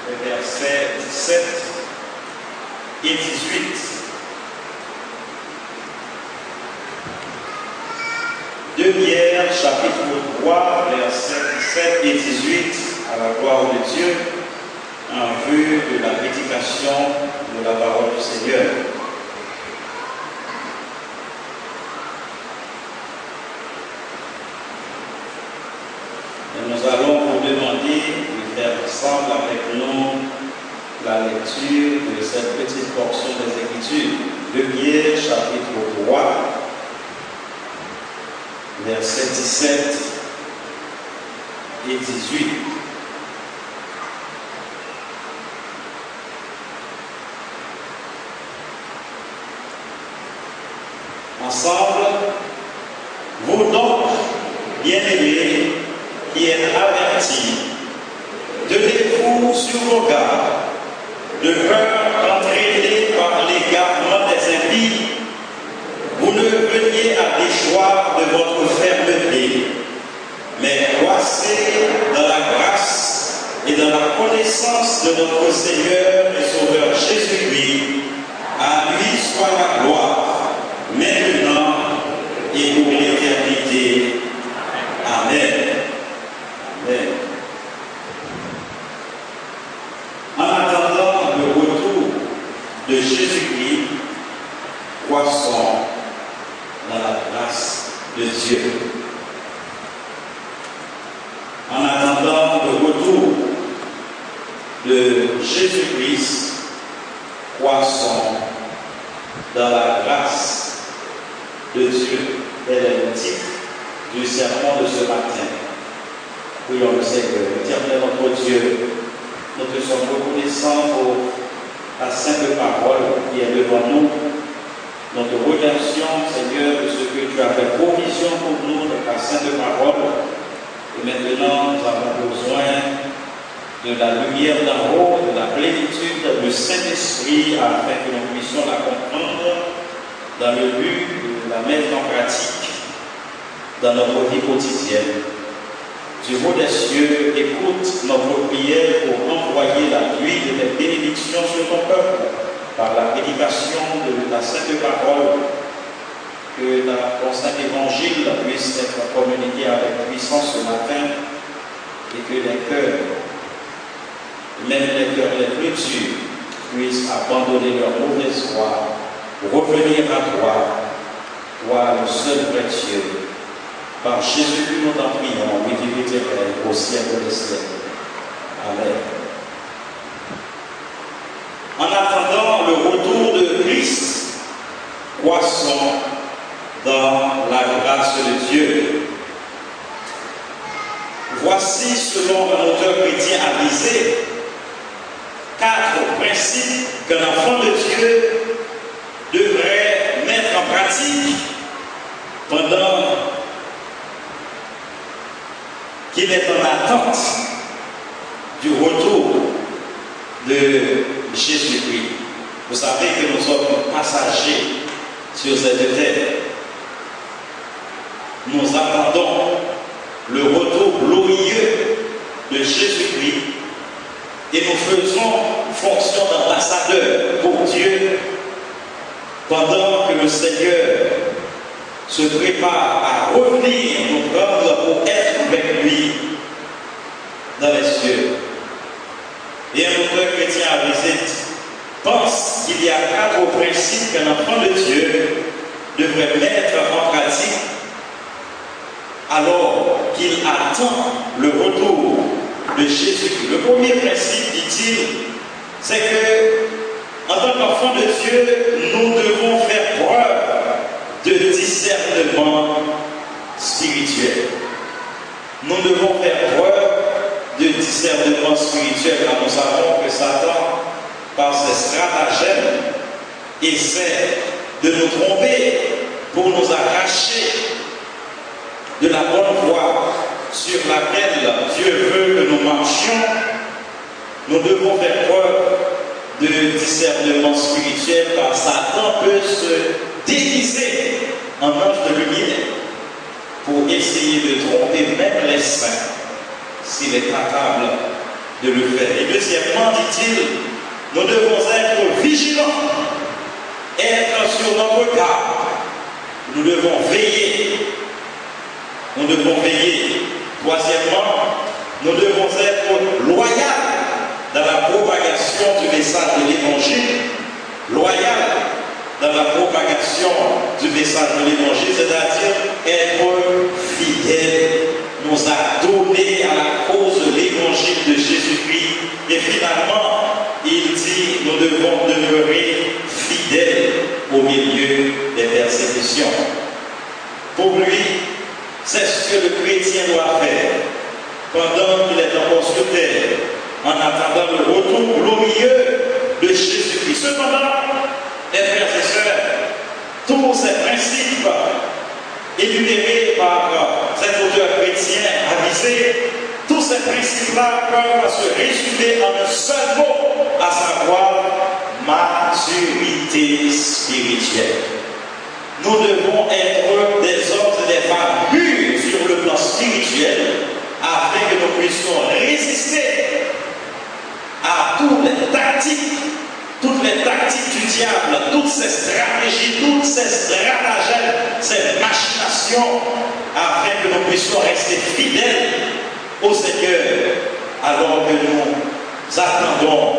les versets 17 et 18. 2 Pierre, chapitre 3, versets 17 et 18, à la gloire de Dieu, en vue de la prédication de la parole du Seigneur. Et nous allons vous demander de faire ensemble avec nous la lecture de cette petite portion des Écritures. 2 Pierre, chapitre 3, versets 17 et 18. Ensemble, vous donc, bien-aimés, qui êtes avertis, tenez-vous sur vos gardes, de peur d'entraîner par l'égarement des impies, vous ne veniez à déchoir de votre fermeté, mais croissez dans la grâce et dans la connaissance de notre Seigneur et Sauveur Jésus-Christ. À lui soit la gloire, maintenant et pour l'éternité. Amen. Amen. En attendant le retour de Jésus-Christ, croissons dans la grâce de Dieu. En attendant le retour de Jésus-Christ, croissons dans la grâce de Dieu. Tel est le titre du sermon de ce matin. Prions le Seigneur. Éternel notre Dieu, nous te sommes reconnaissants pour ta sainte parole qui est devant nous. Nous te remercions, Seigneur, de ce que tu as fait provision pour nous de ta sainte parole. Et maintenant, nous avons besoin de la lumière d'en haut, de la plénitude du Saint-Esprit, afin que nous puissions la comprendre dans le but de la mettre en pratique dans notre vie quotidienne. Du haut des cieux, écoute notre prière pour envoyer la pluie de tes bénédictions sur ton peuple par la prédication de ta sainte parole, que ton saint évangile puisse être communiqué avec puissance ce matin et que les cœurs, même les cœurs les plus durs, puissent abandonner leur mauvaise voie, revenir à toi, toi le seul vrai Dieu. Par Jésus, nous t'en prions, oui, Dieu éternel, au siècle des siècles. Amen. En attendant le retour de Christ, croissons dans la grâce de Dieu. Voici, selon un auteur chrétien avisé, 4 principes qu'un enfant de Dieu devrait mettre en pratique pendant qu'il est en attente du retour de Jésus-Christ. Vous savez que nous sommes passagers sur cette terre. Nous attendons le retour glorieux de Jésus-Christ et nous faisons fonction d'ambassadeur pour Dieu pendant que le Seigneur se prépare à revenir nous prendre pour être avec lui dans les cieux. Et un auteur chrétien avisé pense qu'il y a 4 principes qu'un enfant de Dieu devrait mettre en pratique alors qu'il attend le retour de Jésus. Le premier principe, dit-il, c'est que en tant qu'enfant de Dieu, nous devons faire preuve de discernement spirituel. Nous devons faire preuve de discernement spirituel, car nous savons que Satan, par ses stratagèmes, essaie de nous tromper pour nous arracher de la bonne voie sur laquelle Dieu veut que nous marchions. Nous devons faire preuve de discernement spirituel, car Satan peut se déguiser en ange de lumière pour essayer de tromper même les saints s'il est capable de le faire. Et deuxièmement, dit-il, nous devons être vigilants, être sur notre garde. Nous devons veiller. Nous devons veiller. Troisièmement, nous devons être loyaux dans la propagation du message de l'Évangile. Loyaux dans la propagation du message de l'Évangile, c'est-à-dire être fidèle, nous a donné à la cause de l'Évangile de Jésus-Christ. Et finalement, il dit, nous devons demeurer fidèles au milieu des persécutions. Pour lui, c'est ce que le chrétien doit faire pendant qu'il est encore sur terre, en attendant le retour glorieux de Jésus-Christ. Cependant, les frères et sœurs, tous ces principes énumérés par cet auteur chrétien avisé, tous ces principes-là peuvent se résumer en un seul mot, à savoir maturité spirituelle. Nous devons être des hommes et des femmes mûrs sur le plan spirituel afin que nous puissions résister à toutes les tactiques du diable, toutes ces stratégies, toutes ces stratagèmes, ces machinations, afin que nous puissions rester fidèles au Seigneur alors que nous attendons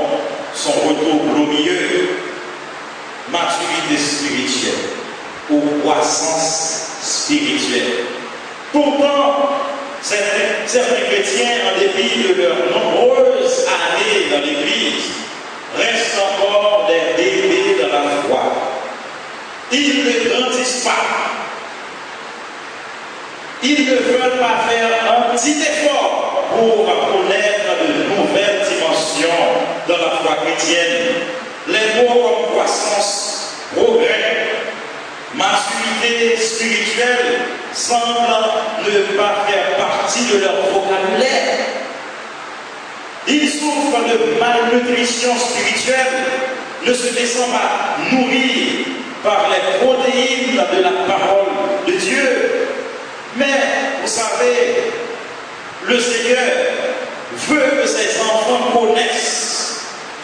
son retour glorieux. Maturité spirituelle ou croissance spirituelle. Pourtant, certains chrétiens, en dépit de leurs nombreuses années dans l'Église, restent encore des bébés dans la foi. Ils ne grandissent pas. Ils ne veulent pas faire un petit effort pour connaître de nouvelles dimensions dans la foi chrétienne. Les mots comme croissance, progrès, maturité spirituelle semblent ne pas faire partie de leur vocabulaire. Ils souffrent de malnutrition spirituelle, ne se laissant pas nourrir par les protéines de la parole de Dieu. Mais, vous savez, le Seigneur veut que ses enfants connaissent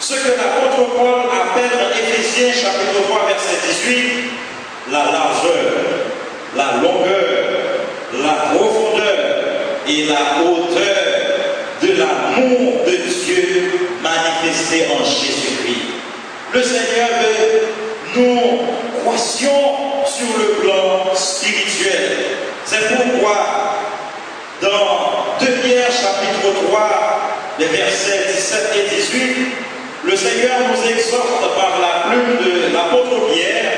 ce que l'apôtre Paul appelle dans Éphésiens chapitre 3 verset 18, la largeur, la longueur, la profondeur et la hauteur de l'amour de Dieu manifesté en Jésus-Christ. Le Seigneur veut nous croissions sur le plan spirituel. C'est pourquoi dans 2 Pierre chapitre 3, les versets 17 et 18, le Seigneur nous exhorte par la plume de l'apôtre Pierre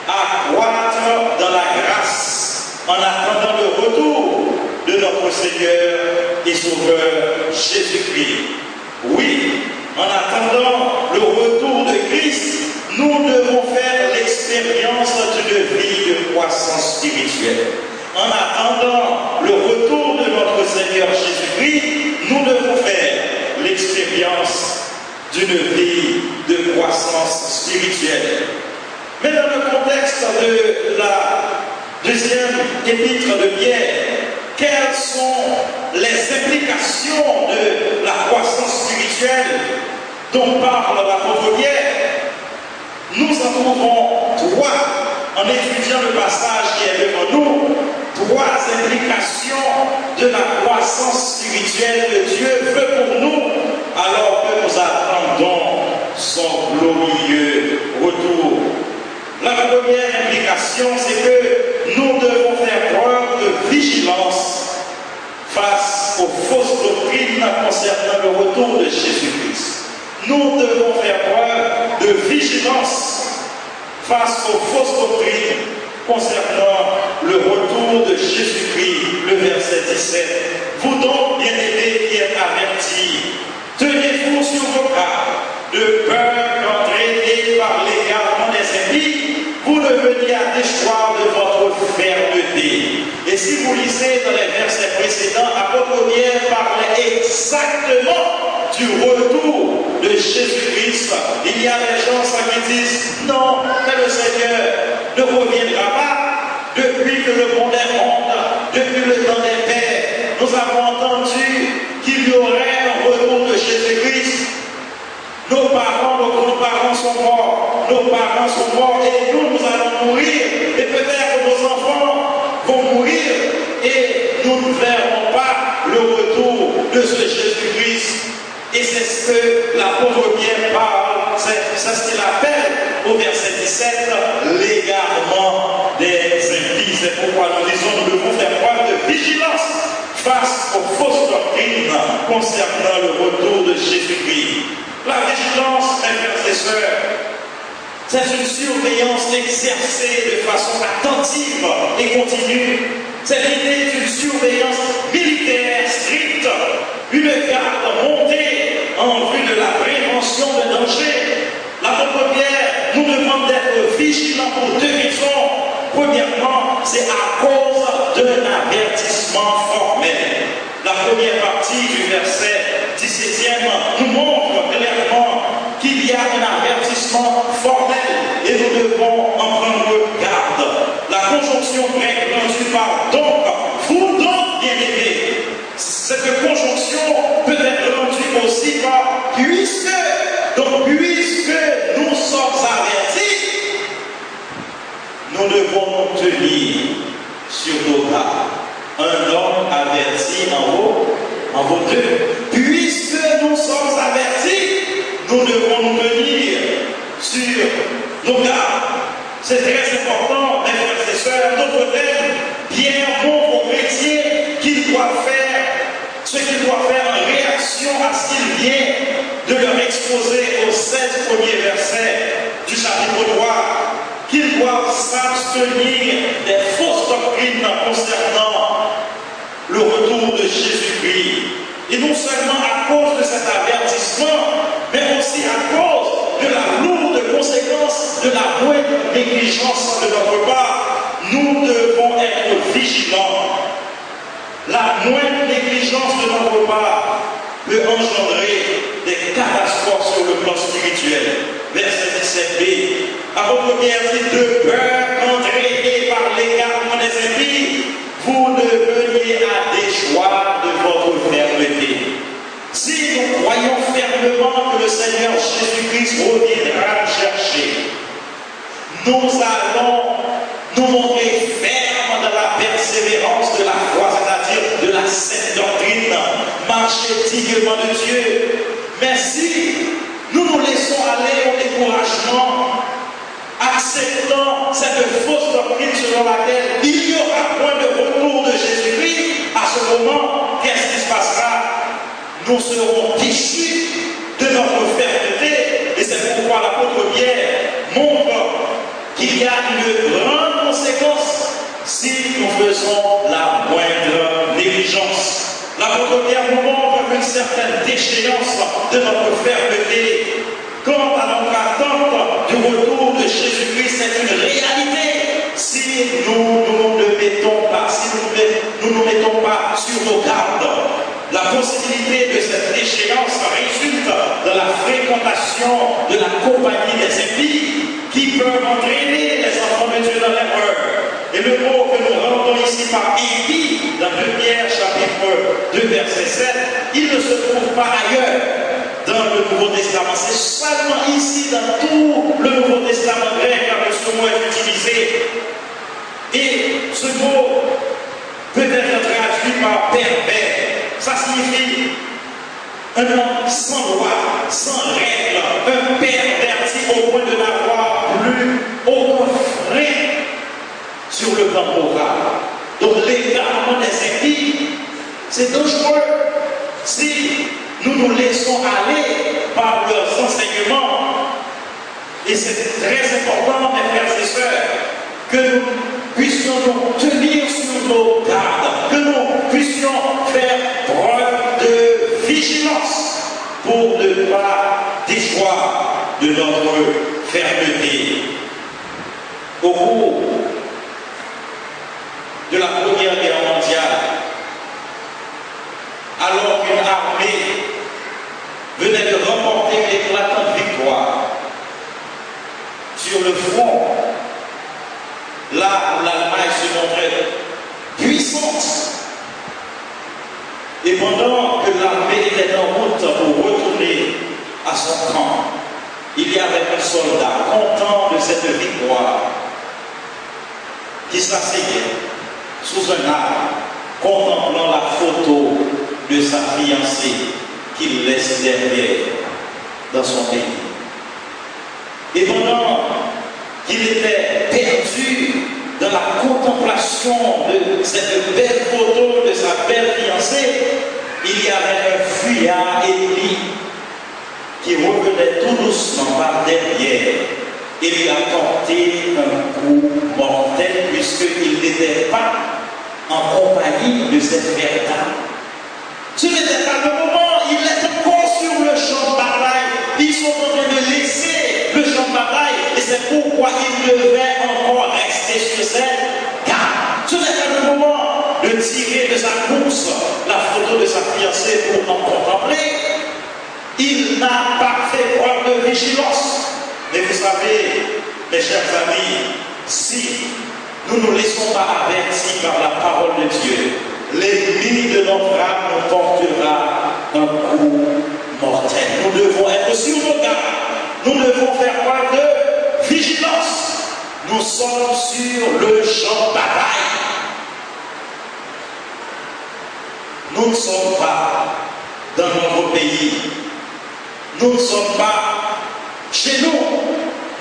à croître dans la grâce en attendant le retour de notre Seigneur et Sauveur Jésus-Christ. Oui, en attendant le retour de Christ, nous devons faire l'expérience d'une vie de croissance spirituelle. En attendant le retour de notre Seigneur Jésus-Christ, nous devons faire l'expérience d'une vie de croissance spirituelle. Mais dans le contexte de la deuxième épître de Pierre, quelles sont les implications de la croissance spirituelle dont parle l'apôtre Pierre? Nous en trouvons trois en étudiant le passage qui est devant nous, trois implications de la croissance spirituelle que Dieu veut pour nous alors que nous attendons son glorieux retour. La première implication, c'est que nous devons faire preuve de vigilance face aux fausses doctrines concernant le retour de Jésus-Christ. Nous devons faire preuve de vigilance face aux fausses doctrines concernant le retour de Jésus-Christ. Le verset 17. Vous donc, bien-aimés qui êtes avertis, tenez-vous sur vos gardes, de peur qu'entraînés par l'égarement des impies, vous ne veniez à déchoir de votre fermeté. Et si vous lisez dans les versets précédents, l'apôtre Pierre parlait exactement du retour de Jésus-Christ. Il y a des gens qui disent non, mais le Seigneur ne reviendra pas. depuis que le monde est monde, depuis le temps des pères, nous avons entendu qu'il y aurait un retour de Jésus-Christ. Nos parents, nos grands-parents sont morts, nos parents sont morts et nous allons mourir. Et peut-être nos enfants vont mourir et nous ne verrons pas le retour de ce Jésus-Christ. Et c'est ce que l'apôtre Pierre parle, c'est ce qu'il appelle au verset 17, l'égarement des impies. C'est pourquoi nous disons que nous devons faire preuve de vigilance face aux fausses doctrines concernant le retour de Jésus-Christ. La vigilance, mes frères et sœurs, c'est une surveillance exercée de façon attentive et continue. C'est l'idée d'une surveillance militaire stricte, une garde montée en vue de la prévention des dangers. L'apôtre Pierre nous demande d'être vigilants pour deux raisons. Premièrement, c'est à cause d'un avertissement formel. La première partie du verset 17e nous montre clairement qu'il y a un avertissement formel et nous devons en prendre garde. La conjonction grecque rendue par donc, vous donc bien-aimés, cette conjonction peut être rendue aussi par puisque. Donc puisque nous sommes avertis, nous devons nous tenir sur nos gardes. Un homme averti en vaut deux. Puisque nous sommes avertis, nous devons nous tenir sur nos gardes. C'est très important, mes frères et sœurs. Notre thème, Pierre montre aux chrétiens qu'ils doivent faire ce qu'ils doivent faire en réaction à ce qu'il vient de leur exposer aux 16 premiers versets du chapitre 3, qu'ils doivent s'abstenir des fausses doctrines concernant le retour de Jésus-Christ. Et non seulement à cause de cet avertissement, mais aussi à cause de la lourde conséquence de la moindre négligence de notre part, nous devons être vigilants. La moindre négligence de notre part peut engendrer des catastrophes sur le plan spirituel. Verset 17b. Apôtre Pierre dit de peur qu'entraînés par l'égarement des impies, vous ne veniez à déchoir de votre fermeté. Si nous croyons fermement que le Seigneur Jésus-Christ reviendra nous chercher, nous allons nous montrer fermes dans la persévérance de la foi, c'est-à-dire de la sainte doctrine, marcher dignement de Dieu. Mais si nous nous laissons aller au découragement, acceptant cette fausse doctrine selon laquelle il n'y aura point de retour de Jésus-Christ, à ce moment, qu'est-ce qui se passera? Nous serons déchus de notre fermeté. Et c'est pourquoi l'apôtre Pierre montre qu'il y a une grande conséquence si nous faisons la moindre négligence. L'apôtre Pierre nous montre une certaine déchéance de notre fermeté. Quant à notre attente du retour de Jésus-Christ, c'est une réalité. Si nous ne mettons pas, si nous ne mettons pas sur nos gardes, la possibilité de cette déchéance résulte de la fréquentation de la compagnie des impies qui peuvent entraîner les enfants de Dieu dans l'erreur. Et le mot que nous rendons ici par impie, dans 2 Pierre chapitre 2 verset 7, il ne se trouve pas ailleurs dans le Nouveau Testament. C'est seulement ici, dans tout le Nouveau Testament grec, que ce mot est utilisé. Et ce mot peut être traduit par pervers. Ça signifie un homme sans loi, sans règle, un perverti au point de n'avoir plus aucun frein sur le plan moral. Donc l'égarement des impies, c'est dangereux si nous nous laissons aller par leurs enseignements. Et c'est très important, mes frères et sœurs, que nous puissions nous tenir sur nos gardes, que nous puissions faire preuve de vigilance pour ne pas déchoir de notre fermeté. Au cours de la Première Guerre mondiale, alors qu'une armée venait de remporter une éclatante victoire sur le front, là où l'Allemagne se Et pendant que l'armée était en route pour retourner à son camp, il y avait un soldat content de cette victoire qui s'asseyait sous un arbre, contemplant la photo de sa fiancée qu'il laisse derrière dans son pays. Et pendant qu'il était perdu dans la contemplation de cette belle photo de sa belle fiancée, il y avait un fuyard ennemi qui revenait tout doucement par derrière et lui a porté un coup mortel puisqu'il n'était pas en compagnie de cette mère dame. Ce n'était pas le moment, il est encore sur le champ de bataille. Ils sont en train de laisser le champ de bataille et c'est pourquoi il devait encore rester sur cette garde. Ce n'est pas le moment de tirer de sa course la photo de sa fiancée pour en contempler. Il n'a pas fait preuve de vigilance. Mais vous savez, mes chers amis, si nous ne nous laissons pas avertir par la parole de Dieu, l'ennemi de notre âme nous portera un coup mortel. Nous devons être sur nos gardes. Nous devons faire preuve de vigilance. Nous sommes sur le champ de bataille. Nous ne sommes pas dans notre pays. Nous ne sommes pas chez nous.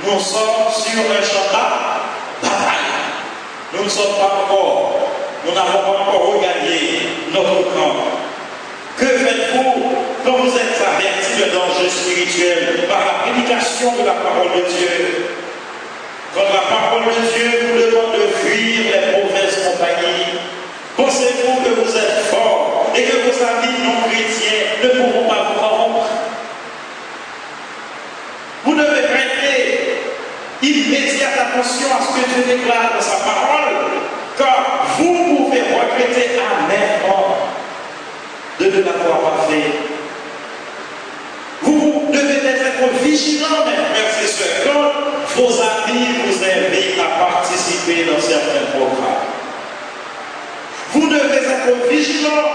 Nous sommes sur un champ de bataille. Nous ne sommes pas encore. Nous n'avons pas encore regagné notre camp. Que faites-vous quand vous êtes avertis de danger spirituel par la prédication de la parole de Dieu? Quand la parole de Dieu vous demande de fuir les mauvaises compagnies, pensez-vous que vous êtes fort et que vos amis non chrétiens ne pourront pas vous corrompre? Vous devez prêter immédiate attention à ce que Dieu déclare dans sa parole, car vous pouvez regretter amèrement de ne l'avoir pas fait. Vous devez être vigilants, mes frères et sœurs, quand vos amis vous invitent à participer dans certains programmes. Vous devez être vigilants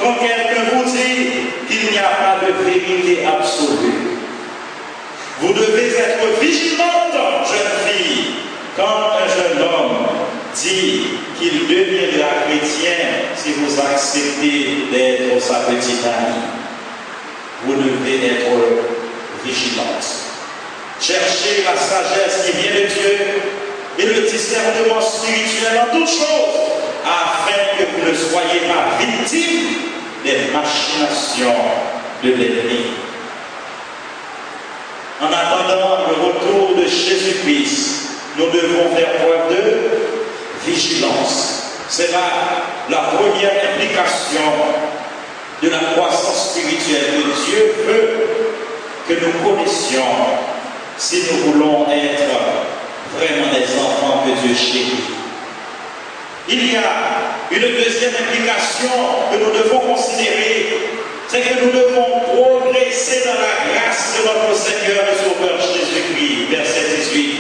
quand quelqu'un vous dit qu'il n'y a pas de vérité absolue. Vous devez être vigilante, jeune fille, quand un jeune homme dit qu'il deviendra chrétien si vous acceptez d'être sa petite amie. Vous devez être vigilante. Cherchez la sagesse qui vient de Dieu et le discernement spirituel en toutes choses, afin que vous ne soyez pas victimes des machinations de l'ennemi. En attendant le retour de Jésus-Christ, nous devons faire preuve de vigilance. C'est là la première implication de la croissance spirituelle que Dieu veut que nous connaissions si nous voulons être vraiment des enfants que Dieu chérit. Il y a une deuxième implication que nous devons considérer, c'est que nous devons progresser dans la grâce de notre Seigneur et Sauveur Jésus-Christ. Verset 18.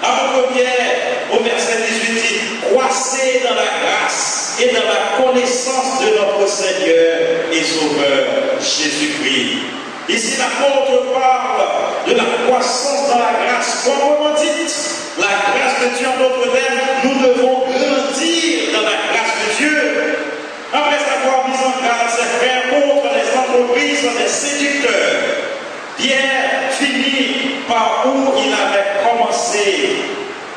Avant Pierre, au verset 18, dit « Croissez dans la grâce et dans la connaissance de notre Seigneur et Sauveur Jésus-Christ. » Ici, l'apôtre parle de la croissance dans la grâce proprement dite. La grâce de Dieu, en d'autres termes, nous devons grandir dans la grâce de Dieu. Après avoir mis en garde ses frères contre les entreprises des séducteurs, Pierre finit par où il avait commencé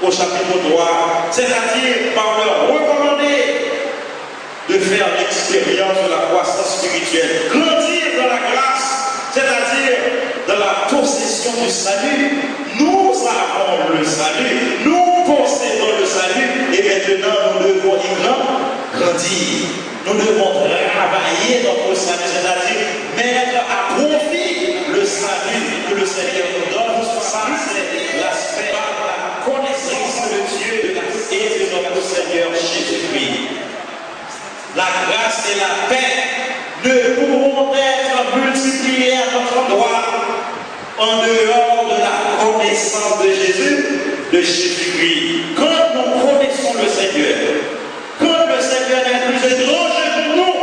au chapitre 3, c'est-à-dire par leur recommander de faire l'expérience de la croissance spirituelle, grandir dans la grâce, c'est-à-dire dans la possession du salut. Nous avons le salut, nous possédons le salut, et maintenant nous devons y grandir. Nous devons travailler notre salut, c'est-à-dire mettre à profit le salut que le Seigneur nous donne. Ça, c'est l'aspect de la connaissance de Dieu et de notre Seigneur Jésus-Christ. La grâce et la paix ne pourront être multipliées à notre endroit en dehors de la connaissance de Jésus, de Jésus-Christ. Quand nous connaissons le Seigneur, quand le Seigneur est plus étranger pour nous,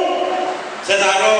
c'est alors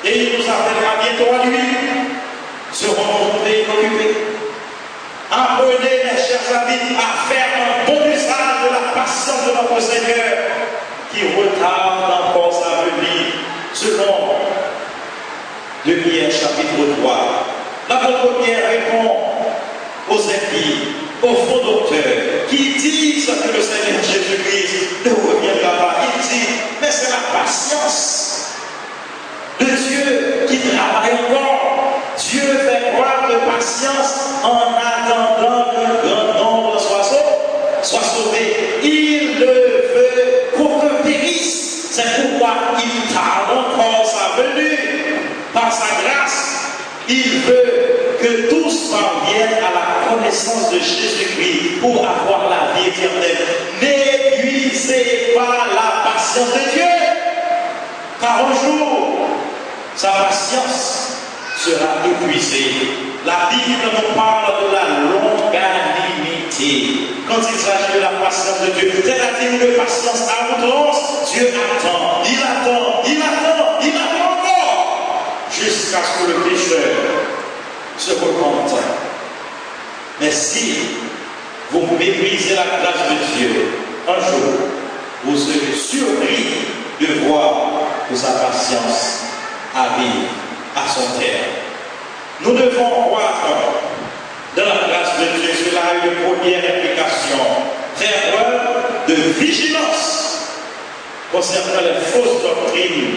Et il nous appellera bientôt à lui. Serons retrouvés et occupés. Apprenez, mes chers amis, à faire un bon usage de la patience de notre Seigneur qui retarde encore sa venue, selon 2 Pierre chapitre 3. L'apôtre Pierre répond aux impies, aux faux docteurs, qui disent que le Seigneur Jésus-Christ ne reviendra pas. Il dit, mais c'est la patience de Dieu qui travaille encore. Dieu fait preuve de patience en attendant qu'un grand nombre soit sauvé. Il ne veut qu'aucun périsse. C'est pourquoi il tarde encore sa venue. Par sa grâce, il veut que tous parviennent à la connaissance de Jésus-Christ pour avoir la vie éternelle. N'épuisez pas la patience de Dieu, car un jour, sa patience sera épuisée. La Bible nous parle de la longanimité. Quand il s'agit de la patience de Dieu, c'est-à-dire de patience à outrance, Dieu attend, il attend, il attend, il attend encore, jusqu'à ce que le pécheur se repente. Mais si vous méprisez la grâce de Dieu, un jour, vous serez surpris de voir que sa patience arrive à son terme. Nous devons croître dans la grâce de Dieu. Cela a une première implication. Faire preuve de vigilance concernant les fausses doctrines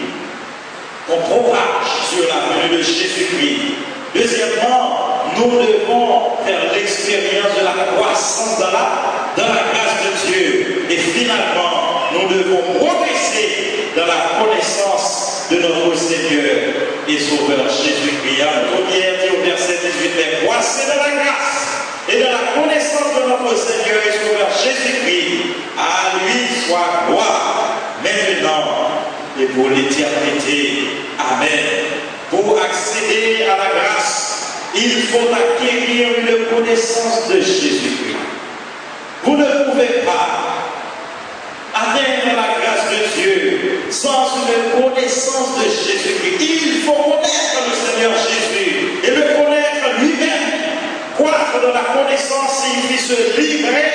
qu'on propage sur la venue de Jésus-Christ. Deuxièmement, nous devons faire l'expérience de la croissance dans la grâce de Dieu. Et finalement, nous devons progresser dans la connaissance de notre Seigneur et Sauveur Jésus-Christ. Première dit au verset 18, mais croissez dans la grâce et dans la connaissance de notre Seigneur et Sauveur Jésus-Christ. À lui soit gloire, maintenant et pour l'éternité. Amen. Pour accéder à la grâce, il faut acquérir une connaissance de Jésus-Christ. Vous ne pouvez pas atteindre la grâce de Dieu sans une connaissance de Jésus-Christ. Il faut connaître le Seigneur Jésus et le connaître lui-même. Croître dans la connaissance signifie se livrer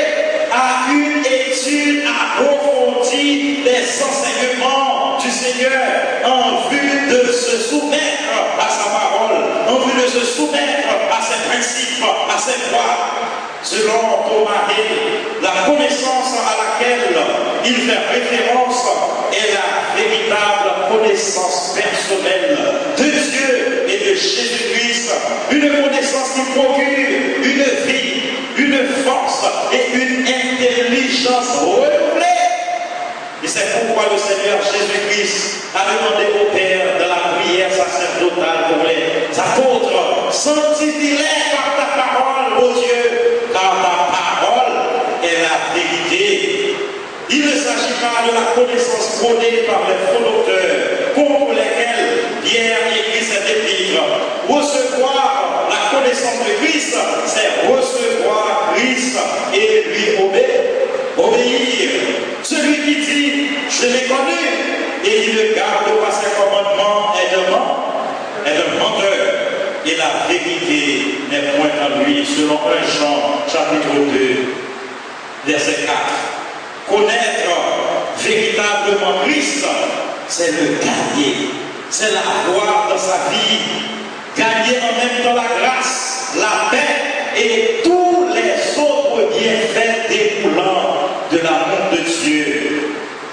à une étude approfondie des enseignements du Seigneur en vue de se soumettre à sa parole, en vue de se soumettre à ses principes, à ses lois. Selon Thomas Hill, la connaissance à laquelle il fait référence est la véritable connaissance personnelle de Dieu et de Jésus-Christ. Une connaissance qui procure une vie, une force et une intelligence renouvelée. Et c'est pourquoi le Seigneur Jésus-Christ a demandé au Père de la prière sacerdotale pour les apôtres, sanctifie-les par ta parole, ô Dieu, car ta parole est la vérité. Il ne s'agit pas de la connaissance prônée par les faux docteurs, contre lesquels Pierre écrit cet épître. Recevoir la connaissance de Christ, c'est recevoir Christ et lui obéir. Celui qui dit, je l'ai connu, et il ne garde pas ses commandements est un menteur. Et la vérité n'est point en lui, selon 1 Jean, chapitre 2, verset 4. Connaître véritablement Christ, c'est le gagner, c'est l'avoir dans sa vie, gagner en même temps la grâce, la paix et tous les autres bienfaits découlant de l'amour de Dieu.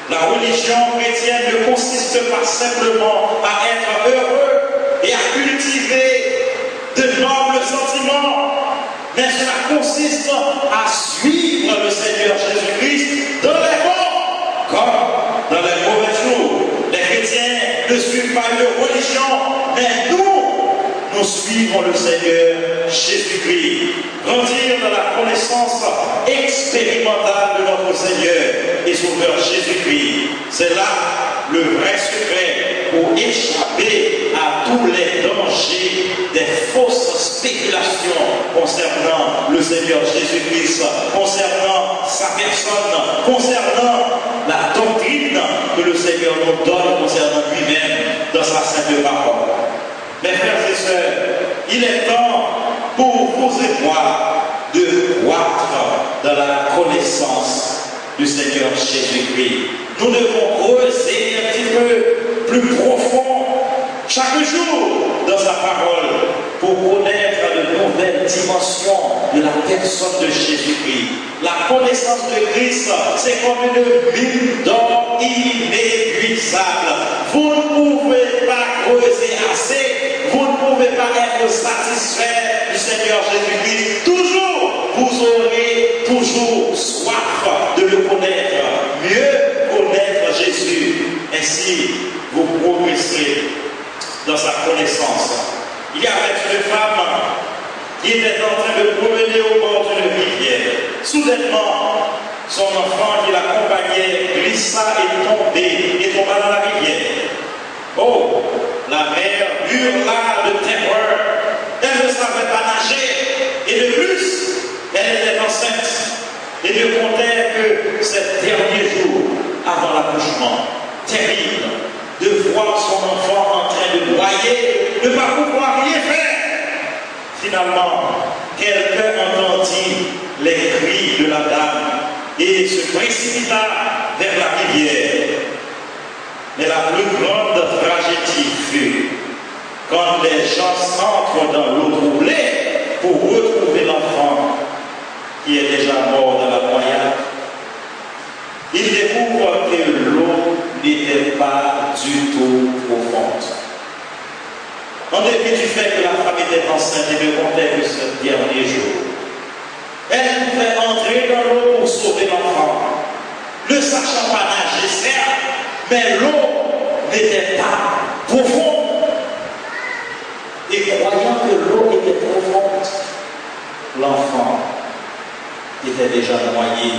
La religion chrétienne ne consiste pas simplement à être heureux et à cultiver de nobles sentiments, mais cela consiste à suivre le Seigneur Jésus-Christ dans les bons comme dans les mauvais jours. Les chrétiens ne suivent pas une religion, mais nous suivons le Seigneur Jésus-Christ. Grandir dans la connaissance expérimentale de notre Seigneur et Sauveur Jésus-Christ. C'est là le vrai secret pour échapper à tous les dangers des fausses spéculations concernant le Seigneur Jésus-Christ, concernant sa personne, concernant la doctrine que le Seigneur nous donne concernant lui-même dans sa sainte parole. Mes frères et sœurs, il est temps pour vous et moi de croître dans la connaissance du Seigneur Jésus-Christ. Nous devons creuser un petit peu plus profond chaque jour dans sa parole pour connaître de nouvelles dimensions de la personne de Jésus-Christ. La connaissance de Christ, c'est comme une mine d'or inépuisable. Vous ne pouvez pas creuser assez, vous ne pouvez pas être satisfait du Seigneur Jésus-Christ. Toujours, vous aurez toujours soif de le connaître, mieux connaître Jésus. Ainsi, vous progresserez dans sa connaissance. Il y avait une femme qui était en train de promener au bord d'une rivière. Soudainement, son enfant qui l'accompagnait glissa et tomba dans la rivière. Oh, la mère hurla de terreur. Elle ne savait pas nager. Et de plus, elle était enceinte. Et ne comptait que ces derniers jours avant l'accouchement. Terrible de voir son enfant en train de noyer, ne pas pouvoir rien faire. Finalement, quelqu'un entendit les cris de la dame et se précipita vers la rivière. Mais la plus grande tragédie fut quand les gens s'entrent dans l'eau troublée pour retrouver l'enfant qui est déjà mort dans la noyade. Ils découvrent que l'eau n'était pas du tout profonde. En dépit du fait que la femme était enceinte et ne comptait que ce dernier jour, elle pouvait entrer dans l'eau pour sauver l'enfant. Ne sachant pas nager, certes, mais l'eau n'était pas profonde. Et croyant que l'eau était profonde, l'enfant était déjà noyé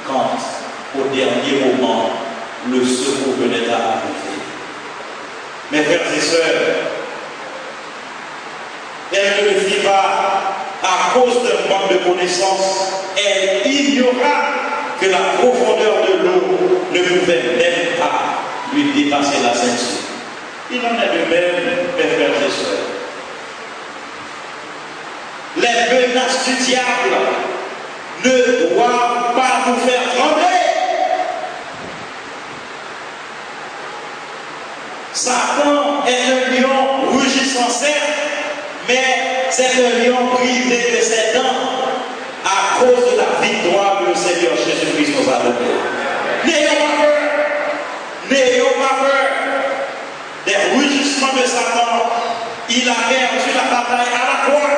quand, au dernier moment, le secours venait à arriver. Mes frères et sœurs, elle ne le fit pas à cause d'un manque de connaissance. Elle ignora que la profondeur de l'eau ne pouvait même pas lui dépasser la ceinture. Il en est de même, mes frères et sœurs. Les menaces du diable ne doivent pas nous faire trembler. Satan est un lion rugissant, certes, mais c'est un lion privé de ses dents à cause de la victoire que le Seigneur Jésus-Christ nous a donnée. N'ayons pas peur. N'ayons pas peur des rugissements de Satan. Il a perdu la bataille à la croix.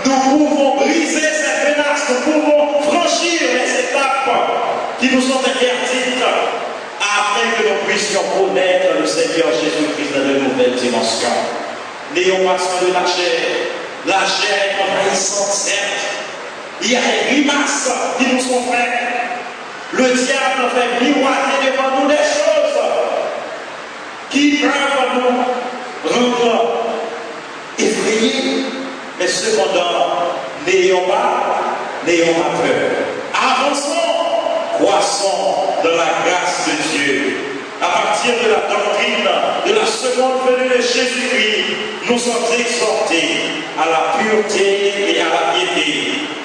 Nous pouvons briser ces menaces, nous pouvons franchir les étapes qui nous sont interdites afin que nous puissions connaître le Seigneur Jésus-Christ dans de nouvelles dimensions. N'ayons pas soin de la chair. La chair est envahissante, certes. Il y a des grimaces qui nous sont faites. Le diable fait miroiter devant nous des choses qui peuvent nous rendre effrayés. Mais cependant, n'ayons pas peur. Avançons, croissons dans la grâce de Dieu. À partir de la doctrine de la seconde venue de Jésus-Christ, nous sommes exhortés à la pureté et à la piété.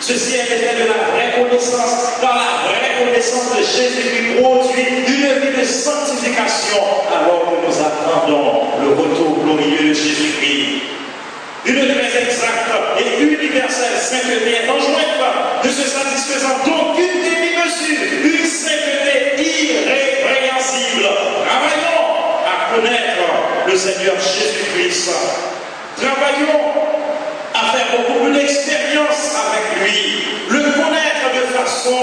Ceci est l'effet de la vraie connaissance, car la vraie connaissance de Jésus-Christ produit une vie de sanctification alors que nous attendons le retour glorieux de Jésus-Christ. Une très exacte et universelle sainteté est enjointe, ne se satisfaisant d'aucune demi-mesure, une sainteté irrépréhensible. Travaillons à connaître le Seigneur Jésus-Christ. Travaillons à faire beaucoup plus d'expérience avec lui, le connaître de façon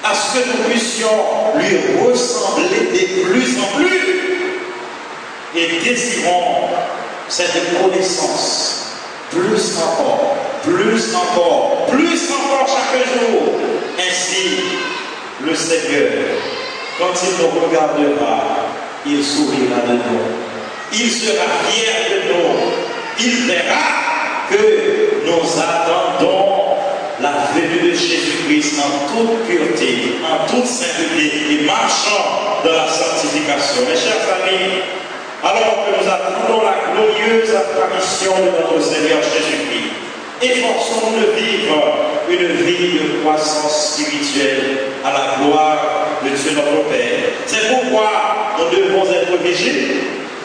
à ce que nous puissions lui ressembler de plus en plus. Et désirons cette connaissance plus encore chaque jour. Ainsi, le Seigneur, quand il nous regardera, il sourira de nous. Il sera fier de nous. Il verra que nous attendons la venue de Jésus-Christ en toute pureté, en toute sainteté et marchant dans la sanctification. Mes chers amis, alors que nous attendons la glorieuse apparition de notre Seigneur Jésus-Christ, efforçons-nous de vivre une vie de croissance spirituelle à la gloire de Dieu notre Père. C'est pourquoi nous devons être vigilants.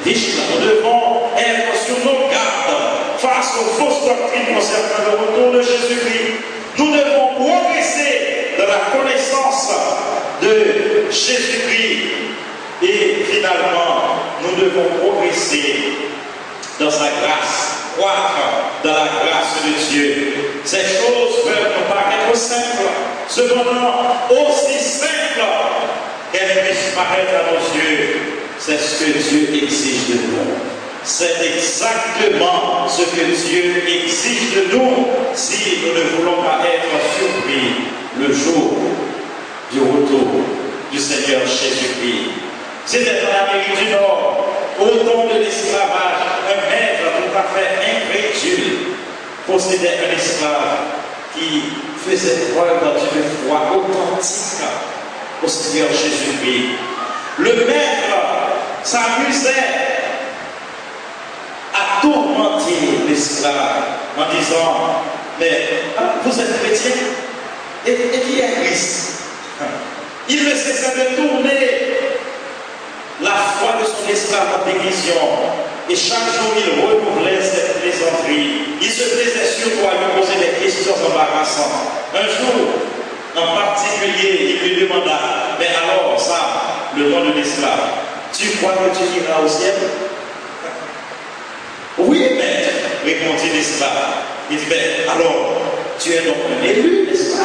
Nous devons être sur nos gardes face aux fausses doctrines concernant le retour de Jésus-Christ. Nous devons progresser dans la connaissance de Jésus-Christ. Et finalement, nous devons progresser dans sa grâce, croître dans la grâce de Dieu. Ces choses peuvent nous paraître simples, cependant aussi simples qu'elles puissent paraître à nos yeux. C'est ce que Dieu exige de nous. C'est exactement ce que Dieu exige de nous si nous ne voulons pas être surpris le jour du retour du Seigneur Jésus-Christ. C'était en Amérique du Nord, au temps de l'esclavage, un maître tout à fait incrédule possédait un esclave qui faisait preuve d'une foi authentique au Seigneur Jésus-Christ. Le maître s'amusait à tourmenter l'esclave en disant: mais vous êtes chrétien et qui est Christ? Il ne cessait de tourner la foi de son esclave en dérision, et chaque jour il renouvelait cette plaisanterie. Il se plaisait surtout à lui poser des questions embarrassantes. Un jour en particulier, il lui demanda: mais alors ça, le nom de l'esclave, tu crois que tu iras au ciel? Oui, maître, répondit l'esclave. Il dit: mais alors, tu es donc un élu, n'est-ce pas?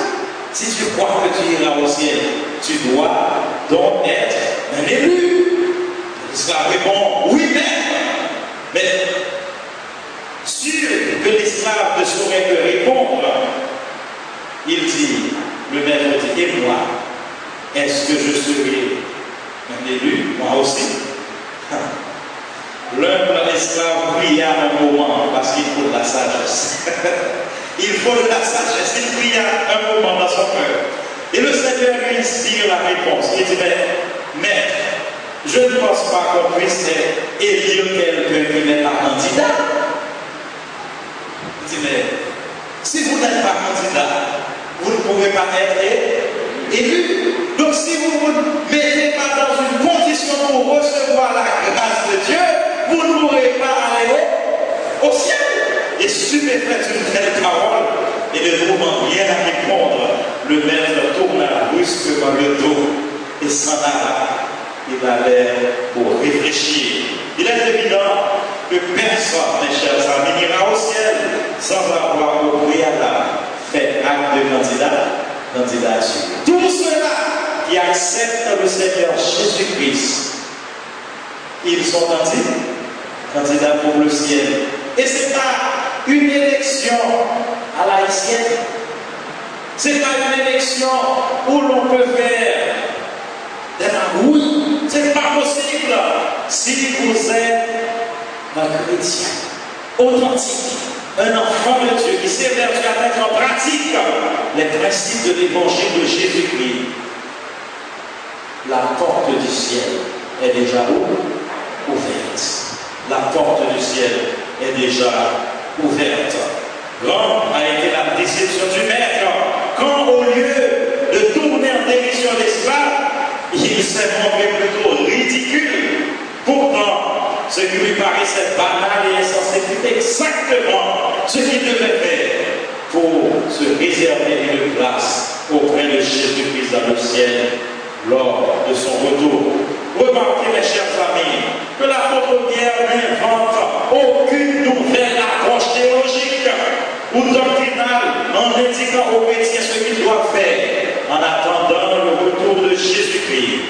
Si tu crois que tu iras au ciel, tu dois donc être un élu. L'esclave répond: oui, maître. Mais sûr que l'esclave ne saurait que répondre, il dit, le maître dit: et moi, est-ce que je serai un élu, moi aussi? L'humble esclave pria un moment, parce qu'il faut de la sagesse. Il faut de la sagesse. Il pria un moment dans son cœur. Et le Seigneur lui inspire la réponse. Il dit: mais je ne pense pas qu'on puisse élire quelqu'un qui n'est pas candidat. Il dit: mais si vous n'êtes pas candidat, vous ne pouvez pas être élu. Donc si vous ne vous mettez pas dans une condition pour recevoir la grâce de Dieu, vous ne pourrez pas aller au ciel. Et stupéfait d'une telle parole, et ne trouvant rien à répondre, le maître tourna brusquement le dos et s'en alla. Il allait pour réfléchir. Il est évident que personne, mes chers amis, n'ira au ciel sans avoir au préalable fait acte de candidature. Tous ceux-là qui acceptent le Seigneur Jésus-Christ, ils sont candidats pour le ciel. Et ce n'est pas une élection à la haïtienne. Ce n'est pas une élection où l'on peut faire des magouilles. Ce n'est pas possible si vous êtes un chrétien authentique, un enfant de Dieu qui s'évertue à mettre en pratique les principes de l'évangile de Jésus-Christ. La porte du ciel est déjà ouverte. La porte du ciel est déjà ouverte. Grande a été la déception du maître quand, au lieu de tourner en dérision l'esclave, il s'est montré plutôt ridicule. Pourtant, ce qui lui paraissait banal et insensé fut exactement ce qu'il devait faire pour se réserver une place auprès de Jésus-Christ dans le ciel lors de son retour. Remarquez, mes chers amis, que l'apôtre Pierre n'invente aucune nouvelle approche théologique ou doctrinale en indiquant aux chrétiens ce qu'ils doivent faire en attendant le retour de Jésus-Christ.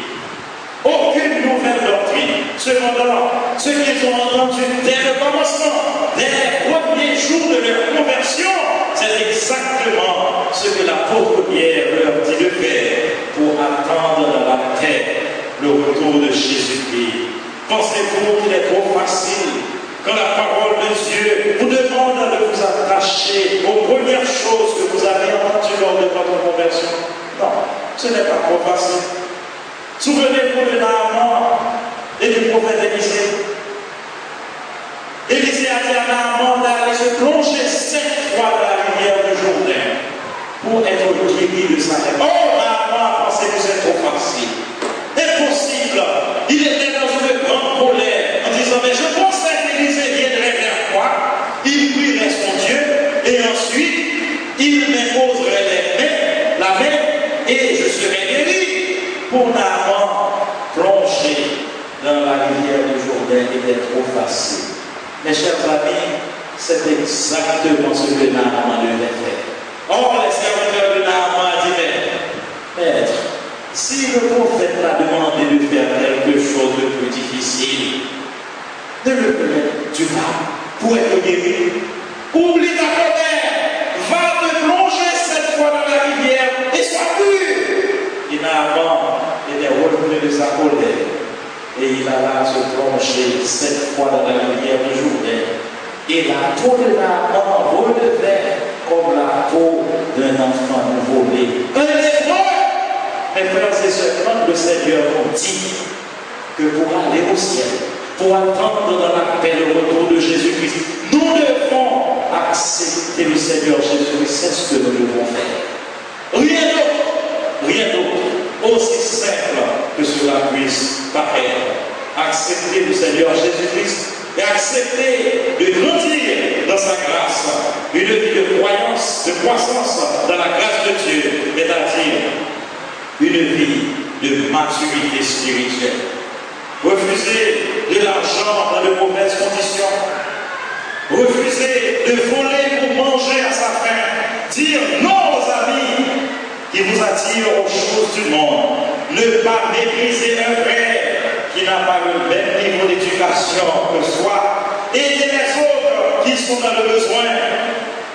Aucune nouvelle doctrine. Cependant, ce qu'ils ont entendu dès le commencement, dès les premiers jours de leur conversion, c'est exactement ce que l'apôtre Pierre leur dit de faire pour attendre dans la paix le retour de Jésus-Christ. Pensez-vous qu'il est trop facile quand la parole de Dieu vous demande de vous attacher aux premières choses que vous avez entendues lors de votre conversion. Non, ce n'est pas trop facile. Souvenez-vous de Naaman et du prophète Élisée. Élisée a dit à Naaman d'aller se plonger 7 fois dans la rivière du Jourdain pour être guéri de sa lèpre. Oh, Naaman pensait que c'est trop facile. Impossible. Il était dans une grande colère en disant, mais je pensais qu'Élisée viendrait vers moi, il prierait son Dieu, et ensuite, il m'imposerait la main, et je serais guéri. Pour Naaman, plonger dans la rivière du Jourdain était trop facile. Mes chers amis, c'est exactement ce que Naaman devait faire. Or, les serviteurs de Naaman disaient, Maître, si le prophète t'a demandé de faire quelque chose de plus difficile, ne le fais-tu pas pour être guéri? Oublie ta colère, va te plonger 7 fois dans la rivière et sois pur. Et Naaman était revenu de sa colère et il alla se plonger 7 fois dans la rivière du Jourdain. Et la peau de Naaman relevait comme la peau d'un enfant nouveau-né. Un lépreux. Mes frères et sœurs, quand le Seigneur nous dit que pour aller au ciel, pour attendre dans la paix le retour de Jésus-Christ, nous devons accepter le Seigneur Jésus-Christ. C'est ce que nous devons faire. Rien d'autre, aussi simple que cela puisse paraître. Accepter le Seigneur Jésus-Christ et accepter de grandir dans sa grâce, une vie de croyance, de croissance dans la grâce de Dieu, c'est-à-dire une vie de maturité spirituelle. Refuser de l'argent dans de mauvaises conditions. Refuser de voler pour manger à sa faim. Dire non aux amis qui vous attirent aux choses du monde. Ne pas mépriser un frère qui n'a pas le même niveau d'éducation que soi. Aider les autres qui sont dans le besoin.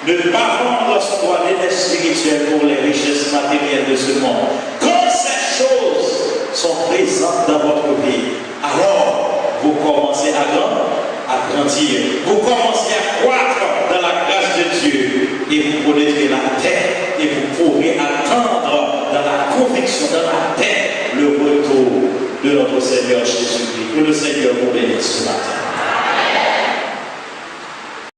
Ne pas vendre son droit d'aide spirituelle pour les richesses matérielles de ce monde. Quand ces choses sont présentes dans votre vie, alors vous commencez à grandir. Vous commencez à croître dans la grâce de Dieu et vous connaîtrez la terre et vous pourrez attendre dans la conviction, dans la paix, le retour de notre Seigneur Jésus-Christ. Que le Seigneur vous bénisse ce matin.